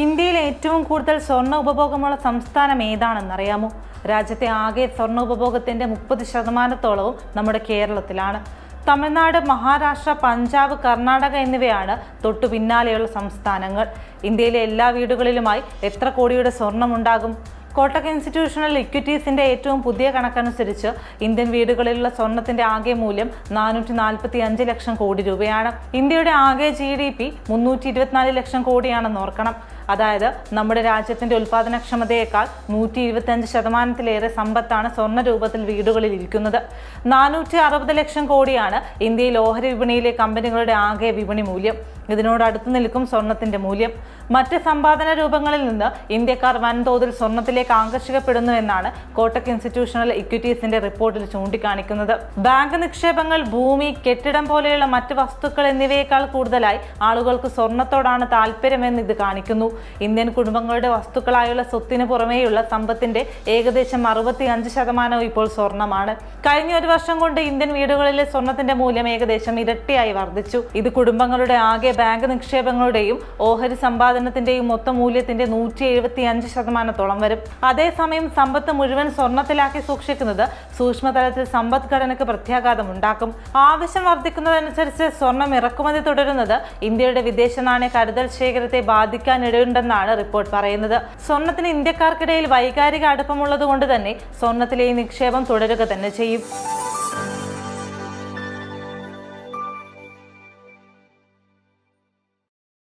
ഇന്ത്യയിൽ ഏറ്റവും കൂടുതൽ സ്വർണ്ണ ഉപഭോഗമുള്ള സംസ്ഥാനം ഏതാണെന്നറിയാമോ? രാജ്യത്തെ ആകെ സ്വർണ്ണ ഉപഭോഗത്തിന്റെ 30% നമ്മുടെ കേരളത്തിലാണ്. തമിഴ്നാട്, മഹാരാഷ്ട്ര, പഞ്ചാബ്, കർണാടക എന്നിവയാണ് തൊട്ടു പിന്നാലെയുള്ള സംസ്ഥാനങ്ങൾ. ഇന്ത്യയിലെ എല്ലാ വീടുകളിലുമായി എത്ര കോടിയുടെ സ്വർണ്ണമുണ്ടാകും? കോട്ടക് ഇൻസ്റ്റിറ്റ്യൂഷണൽ ഇക്വിറ്റീസിന്റെ ഏറ്റവും പുതിയ കണക്കനുസരിച്ച് ഇന്ത്യൻ വീടുകളിലുള്ള സ്വർണത്തിന്റെ ആകെ മൂല്യം 445 ലക്ഷം കോടി രൂപയാണ്. ഇന്ത്യയുടെ ആകെ GDP 324 ലക്ഷം കോടിയാണെന്ന് ഓർക്കണം. അതായത് നമ്മുടെ രാജ്യത്തിന്റെ ഉൽപാദനക്ഷമതയേക്കാൾ 125% സമ്പത്താണ് സ്വർണ്ണ രൂപത്തിൽ വീടുകളിൽ ഇരിക്കുന്നത്. 460 ലക്ഷം കോടിയാണ് ഇന്ത്യയിൽ ഓഹരി വിപണിയിലെ കമ്പനികളുടെ ആകെ വിപണി മൂല്യം. ഇതിനോട് അടുത്തു നിൽക്കും സ്വർണത്തിന്റെ മൂല്യം. മറ്റ് സമ്പാദന രൂപങ്ങളിൽ നിന്ന് ഇന്ത്യക്കാർ വൻതോതിൽ സ്വർണത്തിലേക്ക് ആകർഷിക്കപ്പെടുന്നുവെന്നാണ് കോട്ടക് ഇൻസ്റ്റിറ്റ്യൂഷണൽ ഇക്വിറ്റീസിന്റെ റിപ്പോർട്ടിൽ ചൂണ്ടിക്കാണിക്കുന്നത്. ബാങ്ക് നിക്ഷേപങ്ങൾ, ഭൂമി, കെട്ടിടം പോലെയുള്ള മറ്റ് വസ്തുക്കൾ എന്നിവയേക്കാൾ കൂടുതലായി ആളുകൾക്ക് സ്വർണത്തോടാണ് താല്പര്യമെന്ന് ഇത് കാണിക്കുന്നു. ഇന്ത്യൻ കുടുംബങ്ങളുടെ വസ്തുക്കളായുള്ള സ്വത്തിന് പുറമേയുള്ള സമ്പത്തിന്റെ ഏകദേശം 65% ഇപ്പോൾ സ്വർണമാണ്. കഴിഞ്ഞ ഒരു വർഷം കൊണ്ട് ഇന്ത്യൻ വീടുകളിലെ സ്വർണത്തിന്റെ മൂല്യം ഏകദേശം ഇരട്ടിയായി വർദ്ധിച്ചു. ഇത് കുടുംബങ്ങളുടെ ആകെ ബാങ്ക് നിക്ഷേപങ്ങളുടെയും ഓഹരി സമ്പാദനത്തിന്റെയും മൊത്തം മൂല്യത്തിന്റെ 175% വരും. അതേസമയം സമ്പത്ത് മുഴുവൻ സ്വർണത്തിലാക്കി സൂക്ഷിക്കുന്നത് സൂക്ഷ്മതലത്തിൽ സമ്പദ്ഘടനയ്ക്ക് പ്രത്യാഘാതം ഉണ്ടാക്കും. ആവശ്യം വർദ്ധിക്കുന്നതനുസരിച്ച് സ്വർണം ഇറക്കുമതി തുടരുന്നത് ഇന്ത്യയുടെ വിദേശ നാണയ കരുതൽ ശേഖരത്തെ ബാധിക്കാനിടയുണ്ടെന്നാണ് റിപ്പോർട്ട് പറയുന്നത്. സ്വർണത്തിന് ഇന്ത്യക്കാർക്കിടയിൽ വൈകാരിക അടുപ്പമുള്ളത് കൊണ്ട് തന്നെ സ്വർണത്തിലെ ഈ നിക്ഷേപം തുടരുക തന്നെ ചെയ്യും.